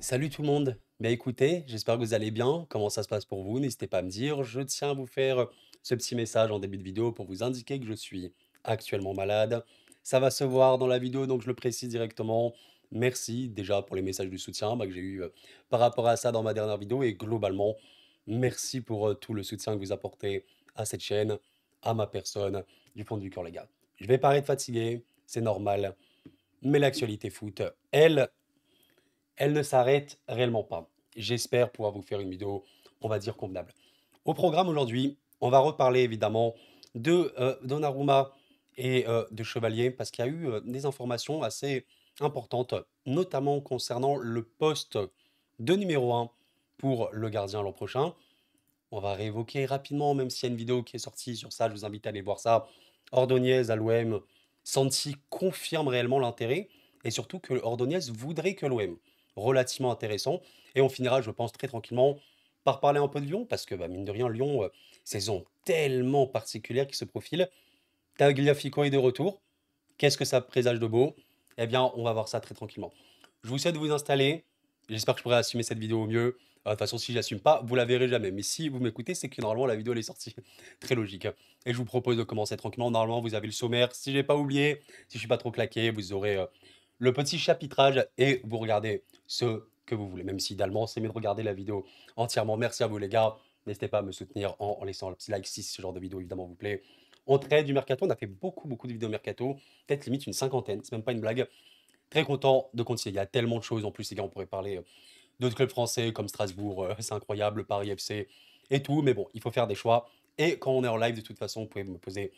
Salut tout le monde. Bien écoutez, j'espère que vous allez bien. Comment ça se passe pour vous? N'hésitez pas à me dire. Je tiens à vous faire ce petit message en début de vidéo pour vous indiquer que je suis actuellement malade. Ça va se voir dans la vidéo, donc je le précise directement. Merci déjà pour les messages de soutien que j'ai eu par rapport à ça dans ma dernière vidéo et globalement, merci pour tout le soutien que vous apportez à cette chaîne, à ma personne, du fond du cœur les gars. Je vais paraître fatigué, c'est normal, mais l'actualité foot, elle ne s'arrête réellement pas. J'espère pouvoir vous faire une vidéo, on va dire, convenable. Au programme aujourd'hui, on va reparler évidemment de Donnarumma et de Chevalier, parce qu'il y a eu des informations assez importantes, notamment concernant le poste de numéro un pour le gardien l'an prochain. On va réévoquer rapidement, même s'il y a une vidéo qui est sortie sur ça, je vous invite à aller voir ça. Ordonez à l'OM, Santi confirme réellement l'intérêt, et surtout que Ordonez voudrait que l'OM. Relativement intéressant. Et on finira, je pense, très tranquillement par parler un peu de Lyon, parce que, mine de rien, Lyon, saison tellement particulière qui se profile. Tagliafico est de retour. Qu'est-ce que ça présage de beau? Eh bien, on va voir ça très tranquillement. Je vous souhaite de vous installer. J'espère que je pourrai assumer cette vidéo au mieux. De toute façon, si je n'assume pas, vous la verrez jamais. Mais si vous m'écoutez, c'est que normalement la vidéo elle est sortie. Très logique. Et je vous propose de commencer tranquillement. Normalement, vous avez le sommaire. Si j'ai pas oublié, si je suis pas trop claqué, vous aurez le petit chapitrage et vous regardez ce que vous voulez. Même si idéalement, c'est mieux de regarder la vidéo entièrement. Merci à vous les gars. N'hésitez pas à me soutenir en laissant le petit like si ce genre de vidéo évidemment vous plaît. On traite du mercato. On a fait beaucoup de vidéos mercato. Peut-être limite une cinquantaine. C'est même pas une blague. Très content de continuer. Il y a tellement de choses en plus, les gars. On pourrait parler d'autres clubs français comme Strasbourg, c'est incroyable, Paris FC et tout. Mais bon, il faut faire des choix. Et quand on est en live, de toute façon, vous pouvez me poser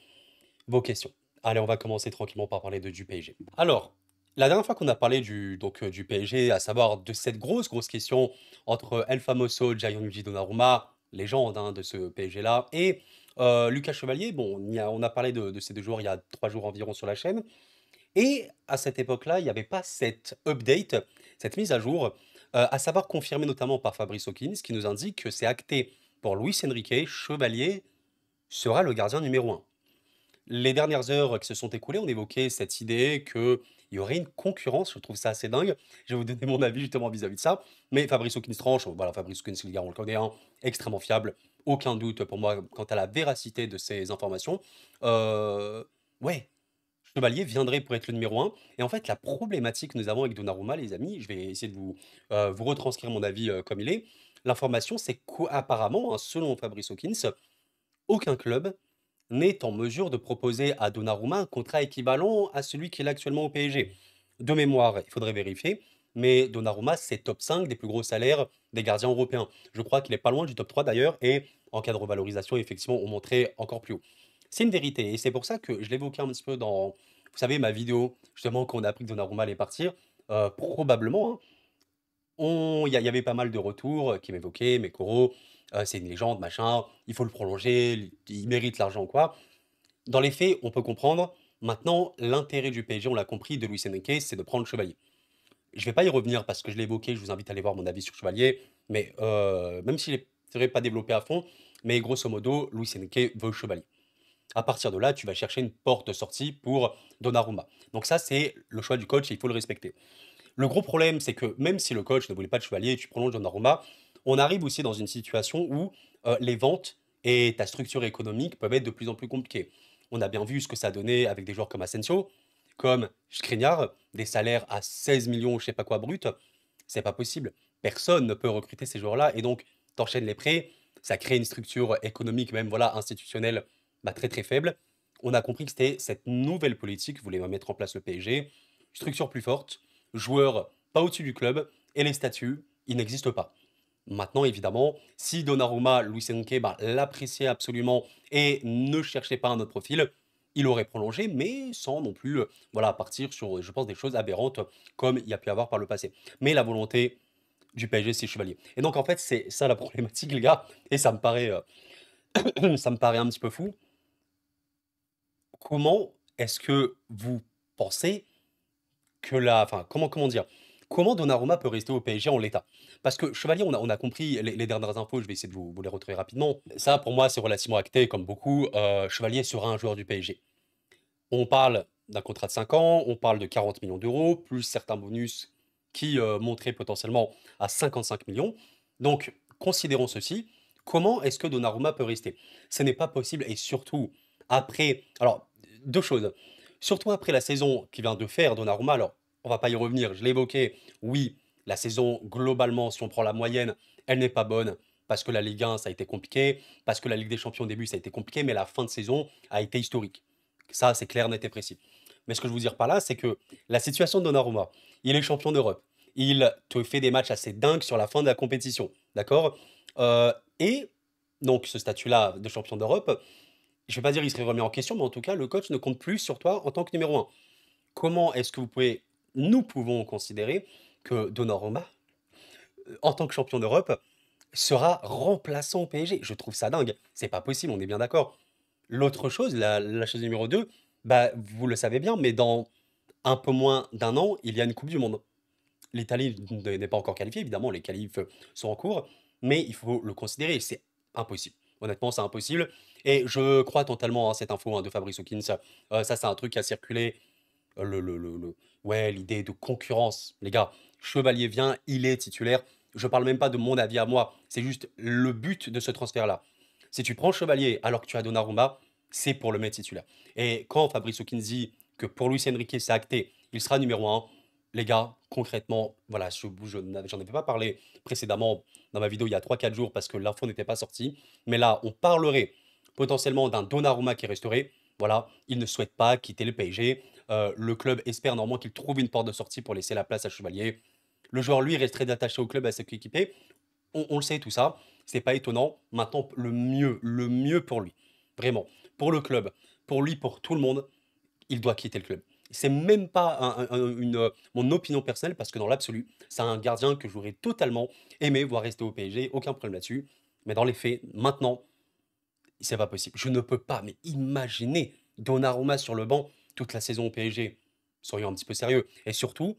vos questions. Allez, on va commencer tranquillement par parler du PSG. Alors, la dernière fois qu'on a parlé du PSG, à savoir de cette grosse question entre El Famoso Gianluigi Donnarumma, légende de ce PSG-là, et Lucas Chevalier, bon, on a parlé de ces deux joueurs il y a 3 jours environ sur la chaîne, et à cette époque-là, il n'y avait pas cette update, cette mise à jour, à savoir confirmée notamment par Fabrice Hawkins, qui nous indique que c'est acté pour Luis Enrique, Chevalier sera le gardien numéro un. Les dernières heures qui se sont écoulées, on évoquait cette idée qu'il y aurait une concurrence, je trouve ça assez dingue. Je vais vous donner mon avis justement vis-à-vis de ça. Mais Fabrice Hawkins tranche, voilà, Fabrice Hawkins, le gars, on le connaît, hein, extrêmement fiable. Aucun doute pour moi quant à la véracité de ces informations. Ouais, Chevalier viendrait pour être le numéro un. Et en fait, la problématique que nous avons avec Donnarumma, les amis, je vais essayer de vous retranscrire mon avis comme il est. L'information, c'est qu'apparemment, hein, selon Fabrice Hawkins, aucun club n'est en mesure de proposer à Donnarumma un contrat équivalent à celui qu'il a actuellement au PSG. De mémoire, il faudrait vérifier, mais Donnarumma, c'est top 5 des plus gros salaires des gardiens européens. Je crois qu'il est pas loin du top 3 d'ailleurs, et en cas de revalorisation, effectivement, on monterait encore plus haut. C'est une vérité, et c'est pour ça que je l'évoquais un petit peu dans, vous savez, ma vidéo, justement, quand on a appris que Donnarumma allait partir, probablement, hein, il y avait pas mal de retours qui m'évoquaient, mais Koro, c'est une légende, machin, il faut le prolonger, il mérite l'argent, quoi. Dans les faits, on peut comprendre. Maintenant, l'intérêt du PSG, on l'a compris, de Luis Enrique, c'est de prendre Chevalier. Je vais pas y revenir parce que je l'ai évoqué, je vous invite à aller voir mon avis sur Chevalier, mais même s'il est c'est vrai, pas développé à fond, mais grosso modo, Luis Enrique veut Chevalier. À partir de là, tu vas chercher une porte de sortie pour Donnarumma. Donc ça, c'est le choix du coach et il faut le respecter. Le gros problème, c'est que même si le coach ne voulait pas de Chevalier et tu prolonges Donnarumma, on arrive aussi dans une situation où les ventes et ta structure économique peuvent être de plus en plus compliquées. On a bien vu ce que ça a donné avec des joueurs comme Asensio, comme Skriniar, des salaires à 16 millions, je sais pas quoi, brut. C'est pas possible. Personne ne peut recruter ces joueurs-là et donc t'enchaînes les prêts, ça crée une structure économique, même voilà, institutionnelle, très faible. On a compris que c'était cette nouvelle politique que voulait mettre en place le PSG, structure plus forte, joueurs pas au-dessus du club, et les statuts, ils n'existent pas. Maintenant, évidemment, si Donnarumma, Luis Enrique, l'appréciait absolument et ne cherchait pas un autre profil, il aurait prolongé, mais sans non plus voilà, partir sur, je pense, des choses aberrantes comme il y a pu avoir par le passé. Mais la volonté du PSG, c'est Chevalier. Et donc, en fait, c'est ça la problématique, les gars, et ça me paraît, ça me paraît un petit peu fou. Comment est-ce que vous pensez que la enfin, comment dire? Comment Donnarumma peut rester au PSG en l'état? Parce que Chevalier, on a compris les dernières infos, je vais essayer de vous les retrouver rapidement. Ça, pour moi, c'est relativement acté comme beaucoup, Chevalier sera un joueur du PSG. On parle d'un contrat de 5 ans, on parle de 40 millions d'euros plus certains bonus qui monterait potentiellement à 55 millions. Donc, considérons ceci. Comment est-ce que Donnarumma peut rester? Ce n'est pas possible et surtout après. Alors, deux choses. Surtout après la saison qu'il vient de faire, Donnarumma. Alors, on va pas y revenir. Je l'ai évoqué. Oui, la saison globalement, si on prend la moyenne, elle n'est pas bonne parce que la Ligue 1, ça a été compliqué, parce que la Ligue des Champions au début, ça a été compliqué, mais la fin de saison a été historique. Ça, c'est clair, net et précis. Mais ce que je veux dire par là, c'est que la situation de Donnarumma, il est champion d'Europe. Il te fait des matchs assez dingues sur la fin de la compétition. D'accord. Et donc, ce statut-là de champion d'Europe, je ne vais pas dire qu'il serait remis en question, mais en tout cas, le coach ne compte plus sur toi en tant que numéro un. Comment est-ce que nous pouvons considérer que Donnarumma, en tant que champion d'Europe, sera remplaçant au PSG? Je trouve ça dingue. C'est pas possible, on est bien d'accord. L'autre chose, la chose numéro 2, bah, vous le savez bien, mais dans un peu moins d'un an, il y a une Coupe du Monde. L'Italie n'est pas encore qualifiée, évidemment, les qualifs sont en cours, mais il faut le considérer, c'est impossible. Honnêtement, c'est impossible. Et je crois totalement à cette info de Fabrice Hawkins. Ça, c'est un truc qui a circulé. Ouais, l'idée de concurrence. Les gars, Chevalier vient, il est titulaire. Je parle même pas de mon avis à moi. C'est juste le but de ce transfert-là. Si tu prends Chevalier alors que tu as Donnarumma, c'est pour le mettre titulaire. Et quand Fabrice Hawkins dit que pour Luis Enrique, c'est acté, il sera numéro un, les gars, concrètement, voilà, j'en avais pas parlé précédemment dans ma vidéo il y a 3 4 jours parce que l'info n'était pas sortie. Mais là, on parlerait potentiellement d'un Donnarumma qui resterait. Voilà, il ne souhaite pas quitter le PSG. Le club espère normalement qu'il trouve une porte de sortie pour laisser la place à Chevalier. Le joueur, lui, reste très attaché au club, à ses coéquipiers. On le sait, tout ça. C'est pas étonnant. Maintenant, le mieux pour lui, vraiment, pour le club, pour lui, pour tout le monde, il doit quitter le club. C'est même pas mon opinion personnelle parce que dans l'absolu, c'est un gardien que j'aurais totalement aimé voir rester au PSG, aucun problème là-dessus. Mais dans les faits, maintenant, c'est pas possible. Je ne peux pas, mais imaginer Donnarumma sur le banc toute la saison au PSG. Soyons un petit peu sérieux. Et surtout,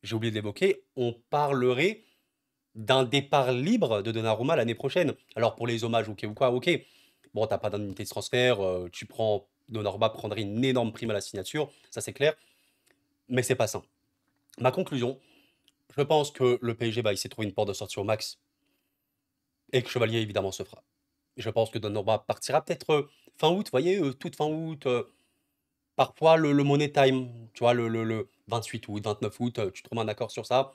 j'ai oublié de l'évoquer, on parlerait d'un départ libre de Donnarumma l'année prochaine. Alors pour les hommages, ok ou quoi, ok. Bon, t'as pas d'indemnité de transfert, tu prends Donnarumma prendrait une énorme prime à la signature, ça c'est clair, mais c'est pas ça. Ma conclusion, je pense que le PSG va essayer de trouver une porte de sortie au max et que Chevalier évidemment se fera. Je pense que Donnarumma partira peut-être fin août, vous voyez, toute fin août, parfois le Money Time, tu vois, le 28 août, 29 août, tu trouves un accord sur ça.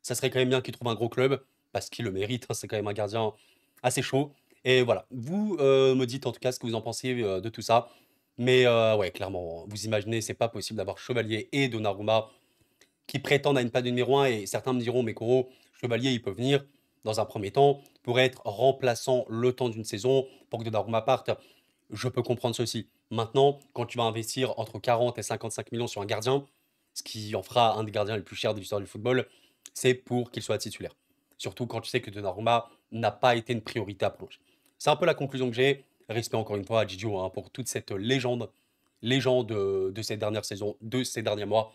Ça serait quand même bien qu'il trouve un gros club, parce qu'il le mérite, hein, c'est quand même un gardien assez chaud. Et voilà, vous me dites en tout cas ce que vous en pensez de tout ça. Mais ouais, clairement, vous imaginez, c'est pas possible d'avoir Chevalier et Donnarumma qui prétendent à une place de numéro un. Et certains me diront, mais Koro, Chevalier, il peut venir dans un premier temps pour être remplaçant le temps d'une saison pour que Donnarumma parte. Je peux comprendre ceci. Maintenant, quand tu vas investir entre 40 et 55 millions sur un gardien, ce qui en fera un des gardiens les plus chers de l'histoire du football, c'est pour qu'il soit titulaire. Surtout quand tu sais que Donnarumma n'a pas été une priorité à prolonger. C'est un peu la conclusion que j'ai. Respect encore une fois à Gigio hein, pour toute cette légende de ces dernières saisons, de ces derniers mois.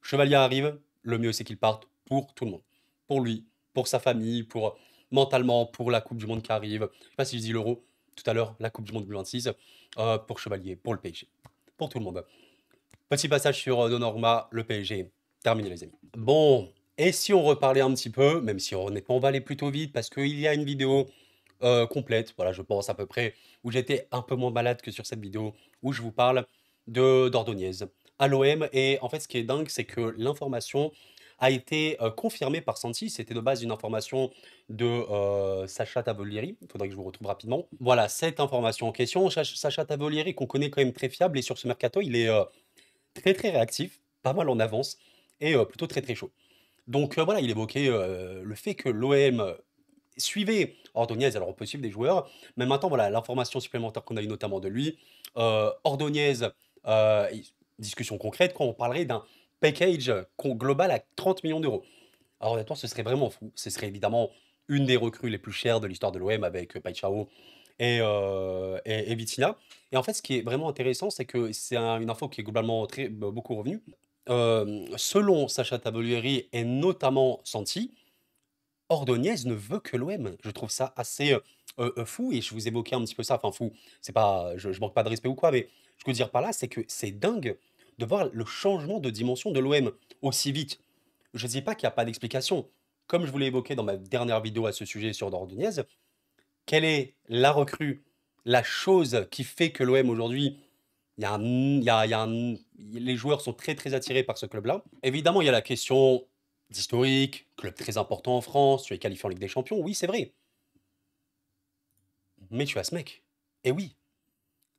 Chevalier arrive, le mieux c'est qu'il parte pour tout le monde. Pour lui, pour sa famille, pour mentalement, pour la Coupe du Monde qui arrive. Je sais pas si je dis l'Euro tout à l'heure, la Coupe du Monde 2026, pour Chevalier, pour le PSG, pour tout le monde. Petit passage sur Donnarumma, le PSG. Terminé les amis. Bon, et si on reparlait un petit peu, même si honnêtement on va aller plutôt vite parce qu'il y a une vidéo complète, voilà je pense à peu près, où j'étais un peu moins malade que sur cette vidéo, où je vous parle de d'Ordonez à l'OM. Et en fait ce qui est dingue c'est que l'information a été confirmée par Santi. C'était de base une information de Sacha Tavolieri, il faudrait que je vous retrouve rapidement. Voilà, cette information en question, Sacha Tavolieri qu'on connaît quand même très fiable et sur ce mercato il est très très réactif, pas mal en avance et plutôt très très chaud. Donc voilà, il évoquait le fait que l'OM suivait Ordonez, alors on peut suivre des joueurs, mais maintenant voilà, l'information supplémentaire qu'on a eu notamment de lui, Ordonez, discussion concrète, quand on parlerait d'un package global à 30 millions d'euros. Alors honnêtement, ce serait vraiment fou. Ce serait évidemment une des recrues les plus chères de l'histoire de l'OM avec Paixão et Vitinha. Et en fait, ce qui est vraiment intéressant, c'est que c'est une info qui est globalement beaucoup revenue. Selon Sacha Tavolieri et notamment Santi, Ordonez ne veut que l'OM. Je trouve ça assez fou et je vous évoquais un petit peu ça. Enfin, fou, c'est pas, je manque pas de respect ou quoi, mais je veux dire par là, c'est que c'est dingue de voir le changement de dimension de l'OM aussi vite. Je ne dis pas qu'il n'y a pas d'explication. Comme je vous l'ai évoqué dans ma dernière vidéo à ce sujet sur Dordognez, quelle est la recrue, la chose qui fait que l'OM aujourd'hui, il y a un, il y a les joueurs sont très très attirés par ce club-là. Évidemment, il y a la question d'historique, club très important en France, tu es qualifié en Ligue des Champions, oui, c'est vrai. Mais tu as ce mec. Et oui,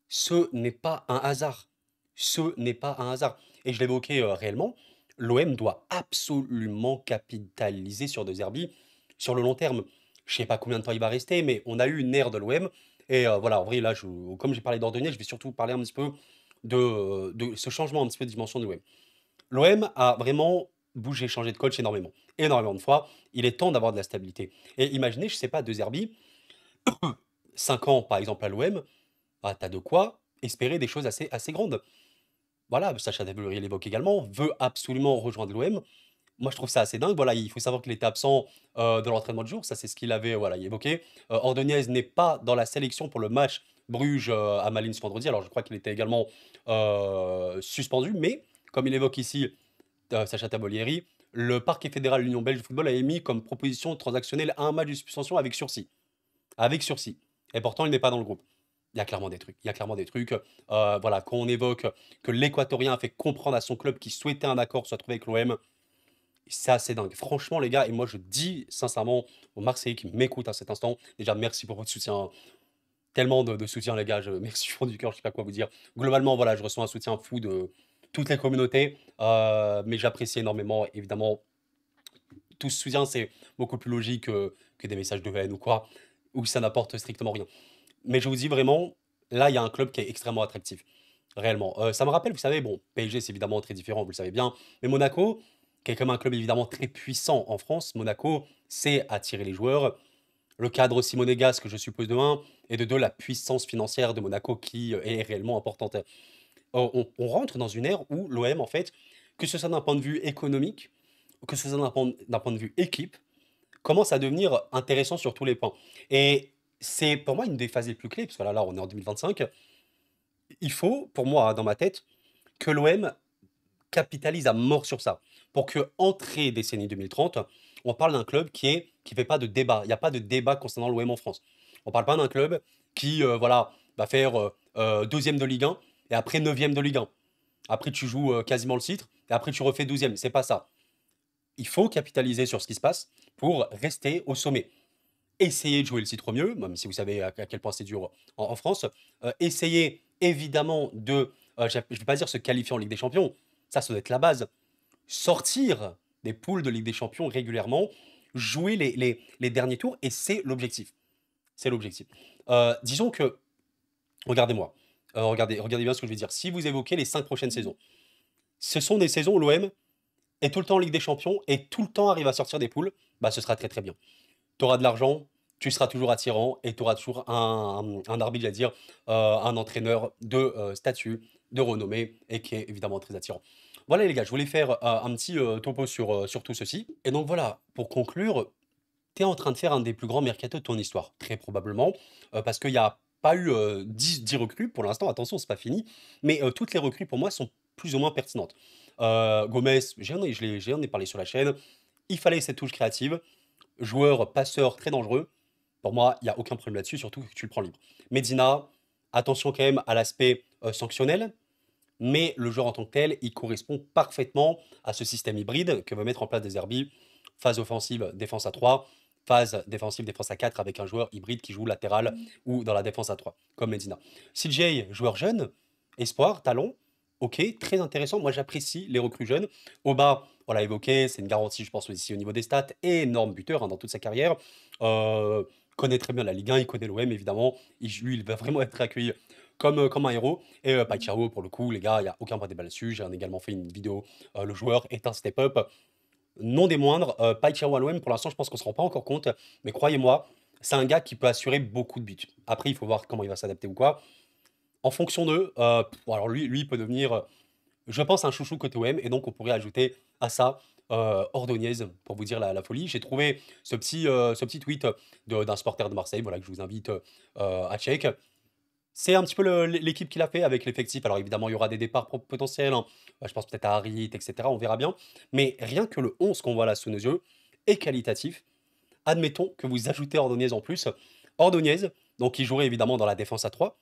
ce n'est pas un hasard. Ce n'est pas un hasard. Et je l'évoquais réellement, l'OM doit absolument capitaliser sur De Zerbi sur le long terme. Je sais pas combien de temps il va rester, mais on a eu une ère de l'OM. Et voilà, en vrai, là, comme j'ai parlé d'Ordonnier, je vais surtout parler un petit peu de ce changement un petit peu de dimension de l'OM. L'OM a vraiment bougé, changé de coach énormément. Énormément de fois. Il est temps d'avoir de la stabilité. Et imaginez, je sais pas, De Zerbi, 5 ans par exemple à l'OM, ah, tu as de quoi espérer des choses assez grandes. Voilà, Sacha Devery l'évoque également, veut absolument rejoindre l'OM. Moi, je trouve ça assez dingue. Voilà, il faut savoir qu'il était absent de l'entraînement de jour. Ça, c'est ce qu'il avait voilà, évoqué. Ordonez n'est pas dans la sélection pour le match Bruges à Malines ce vendredi. Alors, je crois qu'il était également suspendu. Mais, comme il évoque ici Sacha Tabolieri, le parquet fédéral de l'Union belge de football a émis comme proposition transactionnelle un match de suspension avec sursis. Avec sursis. Et pourtant, il n'est pas dans le groupe. Il y a clairement des trucs. Il y a clairement des trucs. Voilà, quand on évoque que l'Équatorien a fait comprendre à son club qu'il souhaitait un accord soit trouvé avec l'OM, c'est assez dingue. Franchement, les gars, et moi je dis sincèrement aux Marseillais qui m'écoutent à cet instant, déjà merci pour votre soutien. Tellement de soutien, les gars. Merci du fond du cœur, je sais pas quoi vous dire. Globalement, voilà, je reçois un soutien fou de toutes les communautés. Mais j'apprécie énormément, évidemment, tout ce soutien, c'est beaucoup plus logique que des messages de haine ou quoi, ou ça n'apporte strictement rien. Mais je vous dis vraiment, là, il y a un club qui est extrêmement attractif. Réellement. Ça me rappelle, vous savez, bon, PSG, c'est évidemment très différent, vous le savez bien. Mais Monaco, qui est quand même un club évidemment très puissant en France, Monaco sait attirer les joueurs. Le cadre aussi monégasque, je suppose, de un, et de deux, la puissance financière de Monaco qui est réellement importante. On rentre dans une ère où l'OM, en fait, que ce soit d'un point de vue économique, ou que ce soit d'un point de vue équipe, commence à devenir intéressant sur tous les points. Et c'est pour moi une des phases les plus clés, parce que là on est en 2025. Il faut, pour moi, hein, dans ma tête, que l'OM capitalise à mort sur ça. Pour que, entrée décennie 2030, on parle d'un club qui fait pas de débat. Il n'y a pas de débat concernant l'OM en France. On parle pas d'un club qui voilà, va faire deuxième de Ligue 1 et après neuvième de Ligue 1. Après, tu joues quasiment le titre et après, tu refais douzième. C'est pas ça. Il faut capitaliser sur ce qui se passe pour rester au sommet. Essayez de jouer le titre au mieux, même si vous savez à quel point c'est dur en France. Essayez évidemment je ne vais pas dire se qualifier en Ligue des Champions, ça doit être la base. Sortir des poules de Ligue des Champions régulièrement, jouer les derniers tours, et c'est l'objectif. C'est l'objectif. Disons que, regardez-moi, regardez bien ce que je vais dire. Si vous évoquez les 5 prochaines saisons, ce sont des saisons où l'OM est tout le temps en Ligue des Champions et tout le temps arrive à sortir des poules, bah, ce sera très très bien. Tu auras de l'argent, tu seras toujours attirant et tu auras toujours un arbitre, à dire, un entraîneur de statut, de renommée et qui est évidemment très attirant. Voilà les gars, je voulais faire un petit topo sur tout ceci. Et donc voilà, pour conclure, tu es en train de faire un des plus grands mercatos de ton histoire, très probablement, parce qu'il n'y a pas eu 10 recrues pour l'instant, attention, c'est pas fini, mais toutes les recrues pour moi sont plus ou moins pertinentes. Gomez, j'en ai parlé sur la chaîne, il fallait cette touche créative, joueur passeur très dangereux. Pour moi, il y a aucun problème là-dessus, surtout que tu le prends libre. Medina, attention quand même à l'aspect sanctionnel, mais le joueur en tant que tel, il correspond parfaitement à ce système hybride que veut mettre en place des Zerbi. Phase offensive, défense à 3, phase défensive, défense à 4 avec un joueur hybride qui joue latéral ou dans la défense à 3, comme Medina. CJ, joueur jeune, espoir, talent, ok, très intéressant. Moi, j'apprécie les recrues jeunes. Oba, on l'a évoqué, c'est une garantie, je pense, aussi au niveau des stats. Énorme buteur hein, dans toute sa carrière. Euh, Connaît très bien la Ligue 1, il connaît l'OM, évidemment. Lui, il va vraiment être accueilli comme un héros. Et Paichao, pour le coup, les gars, il n'y a aucun point de débat là-dessus. J'ai également fait une vidéo. Le joueur est un step-up. Non des moindres. Paichao à l'OM, pour l'instant, je pense qu'on ne se rend pas encore compte. Mais croyez-moi, c'est un gars qui peut assurer beaucoup de buts. Après, il faut voir comment il va s'adapter ou quoi. En fonction d'eux, bon, alors lui, il peut devenir, je pense, un chouchou côté OM. Et donc, on pourrait ajouter à ça Ordonez, pour vous dire la folie. J'ai trouvé ce petit tweet d'un supporter de Marseille, voilà, que je vous invite à check. C'est un petit peu l'équipe qu'il a fait avec l'effectif. Alors évidemment, il y aura des départs potentiels, hein. Je pense peut-être à Harit, et cetera, on verra bien. Mais rien que le 11 qu'on voit là sous nos yeux est qualitatif. Admettons que vous ajoutez Ordonez en plus. Ordonez, donc qui jouerait évidemment dans la défense à 3,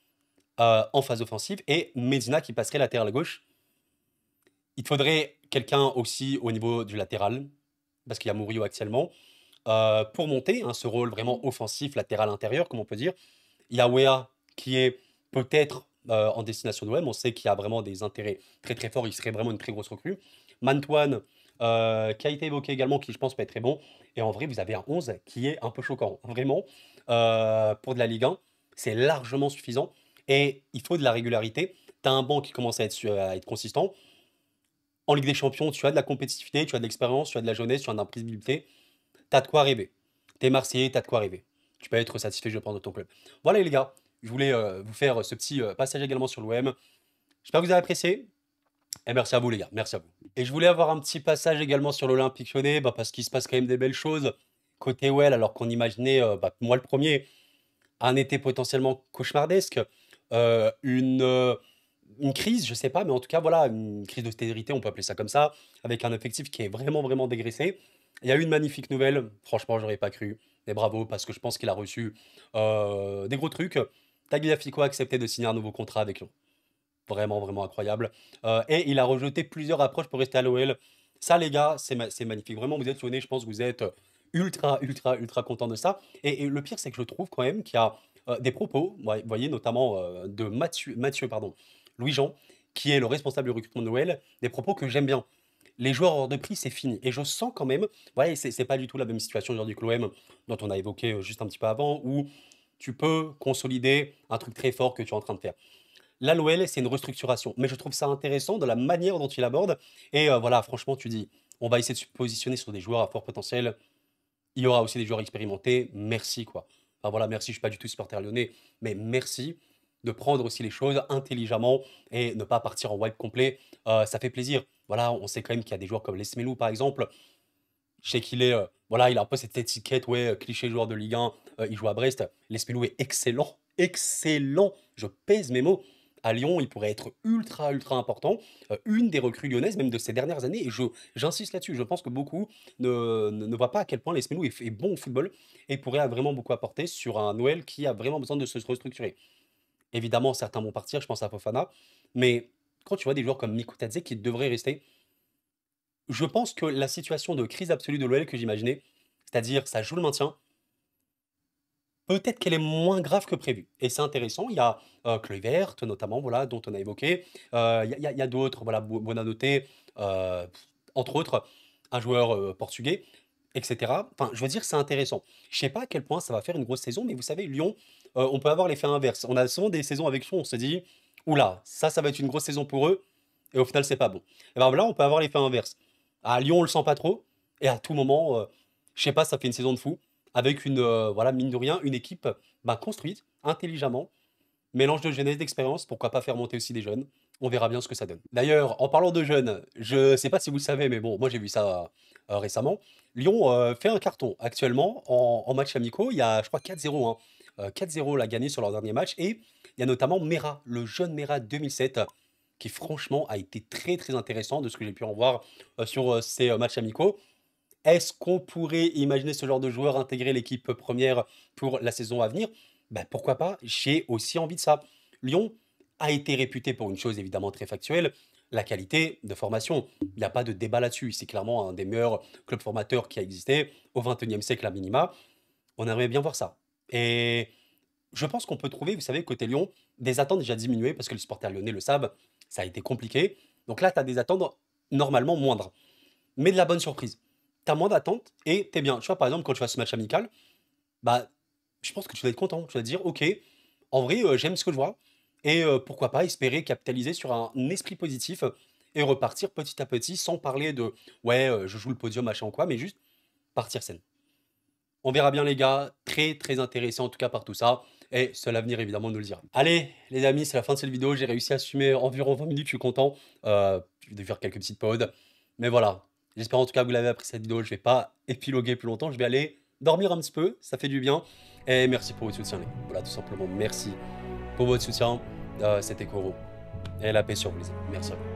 en phase offensive, et Medina qui passerait latéral gauche. Il te faudrait quelqu'un aussi au niveau du latéral, parce qu'il y a Murillo actuellement, pour monter, hein, ce rôle vraiment offensif, latéral intérieur, comme on peut dire. Il y a Wea qui est peut-être en destination de l'OM. On sait qu'il y a vraiment des intérêts très très forts. Il serait vraiment une très grosse recrue. Mantoine, qui a été évoqué également, qui je pense peut être très bon. Et en vrai, vous avez un 11 qui est un peu choquant. Vraiment, pour de la Ligue 1, c'est largement suffisant. Et il faut de la régularité. Tu as un banc qui commence à être consistant. En Ligue des Champions, tu as de la compétitivité, tu as de l'expérience, tu as de la jeunesse, tu as de l'imprévisibilité. Tu as de quoi rêver. Tu es Marseillais, tu as de quoi rêver. Tu peux être satisfait, je pense, de ton club. Voilà les gars, je voulais vous faire ce petit passage également sur l'OM. J'espère que vous avez apprécié. Et merci à vous les gars, merci à vous. Et je voulais avoir un petit passage également sur l'Olympique Lyonnais, parce qu'il se passe quand même des belles choses. Côté OL, alors qu'on imaginait, moi le premier, un été potentiellement cauchemardesque, euh, une, euh, une crise, je sais pas, mais en tout cas, voilà, une crise d'austérité, on peut appeler ça comme ça, avec un effectif qui est vraiment, vraiment dégraissé. Il y a eu une magnifique nouvelle, franchement, j'aurais pas cru, mais bravo, parce que je pense qu'il a reçu des gros trucs. Tagliafico a accepté de signer un nouveau contrat avec Lyon. Vraiment, vraiment incroyable. Et il a rejeté plusieurs approches pour rester à l'OL. Ça, les gars, c'est magnifique. Vraiment, vous êtes lyonnais, je pense que vous êtes ultra, ultra, ultra content de ça. Et le pire, c'est que je trouve quand même qu'il y a des propos, ouais, vous voyez, notamment de Mathieu, pardon, Louis-Jean, qui est le responsable du recrutement de l'OL, des propos que j'aime bien. Les joueurs hors de prix, c'est fini. Et je sens quand même, ouais, c'est pas du tout la même situation aujourd'hui que l'OM, dont on a évoqué juste un petit peu avant, où tu peux consolider un truc très fort que tu es en train de faire. Là, l'OL, c'est une restructuration. Mais je trouve ça intéressant de la manière dont il aborde. Et voilà, franchement, tu dis, on va essayer de se positionner sur des joueurs à fort potentiel. Il y aura aussi des joueurs expérimentés. Merci, quoi. Enfin voilà, merci, je suis pas du tout supporter lyonnais, mais merci de prendre aussi les choses intelligemment et ne pas partir en wipe complet. Ça fait plaisir. Voilà, on sait quand même qu'il y a des joueurs comme Lesmelou, par exemple. Je sais qu'il est, voilà, il a un peu cette étiquette, ouais, cliché joueur de Ligue 1. Il joue à Brest. Lespilou est excellent, excellent. Je pèse mes mots. À Lyon, il pourrait être ultra, ultra important. Une des recrues lyonnaises, même de ces dernières années. Et j'insiste là-dessus. Je pense que beaucoup ne voient pas à quel point Lespilou est bon au football et pourrait vraiment beaucoup apporter sur un Noël qui a vraiment besoin de se restructurer. Évidemment, certains vont partir. Je pense à Fofana. Mais quand tu vois des joueurs comme Mikutadze qui devraient rester, je pense que la situation de crise absolue de l'OL que j'imaginais, c'est-à-dire ça joue le maintien, peut-être qu'elle est moins grave que prévu. Et c'est intéressant. Il y a Kluivert, notamment, voilà, dont on a évoqué. Il y a d'autres, voilà, Buonanotte, euh, entre autres, un joueur portugais, etc. Enfin, je veux dire, c'est intéressant. Je sais pas à quel point ça va faire une grosse saison, mais vous savez, Lyon, on peut avoir l'effet inverse. On a souvent des saisons avec Lyon, on se dit, oula, ça va être une grosse saison pour eux, et au final, c'est pas bon. Et ben là, on peut avoir l'effet inverse. À Lyon, on le sent pas trop, et à tout moment, je sais pas, ça fait une saison de fou avec une, voilà, mine de rien, une équipe construite intelligemment, mélange de jeunesse, d'expérience, pourquoi pas faire monter aussi des jeunes. On verra bien ce que ça donne. D'ailleurs, en parlant de jeunes, je sais pas si vous le savez, mais bon, moi j'ai vu ça récemment. Lyon fait un carton actuellement en match amicaux. Il y a, je crois, 4-0, hein. 4-0 l'a gagné sur leur dernier match. Et il y a notamment Mera, le jeune Mera 2007, qui franchement a été très très intéressant de ce que j'ai pu en voir sur ces matchs amicaux. Est-ce qu'on pourrait imaginer ce genre de joueur intégrer l'équipe première pour la saison à venir? Ben, pourquoi pas? J'ai aussi envie de ça. Lyon a été réputé pour une chose évidemment très factuelle, la qualité de formation. Il n'y a pas de débat là-dessus. C'est clairement un des meilleurs clubs formateurs qui a existé au XXIe siècle à minima. On aimerait bien voir ça. Et je pense qu'on peut trouver, vous savez, côté Lyon, des attentes déjà diminuées parce que les supporters lyonnais le savent, ça a été compliqué. Donc là, tu as des attentes normalement moindres, mais de la bonne surprise. T'as moins d'attentes et t'es bien. Tu vois, par exemple, quand tu vas ce match amical, bah, je pense que tu vas être content. Tu vas te dire, ok, en vrai, j'aime ce que je vois. Et pourquoi pas espérer capitaliser sur un esprit positif et repartir petit à petit sans parler de, ouais, je joue le podium, machin ou quoi, mais juste partir saine. On verra bien, les gars. Très, très intéressant en tout cas par tout ça. Et seul l'avenir, évidemment, nous le dira. Allez, les amis, c'est la fin de cette vidéo. J'ai réussi à assumer environ 20 minutes. Je suis content de faire quelques petites pauses. Mais voilà. J'espère en tout cas que vous l'avez apprécié cette vidéo. Je vais pas épiloguer plus longtemps. Je vais aller dormir un petit peu. Ça fait du bien. Et merci pour votre soutien, les gars. Voilà, tout simplement, merci. pour votre soutien. C'était Koro et la paix sur vous les amis. Merci à vous.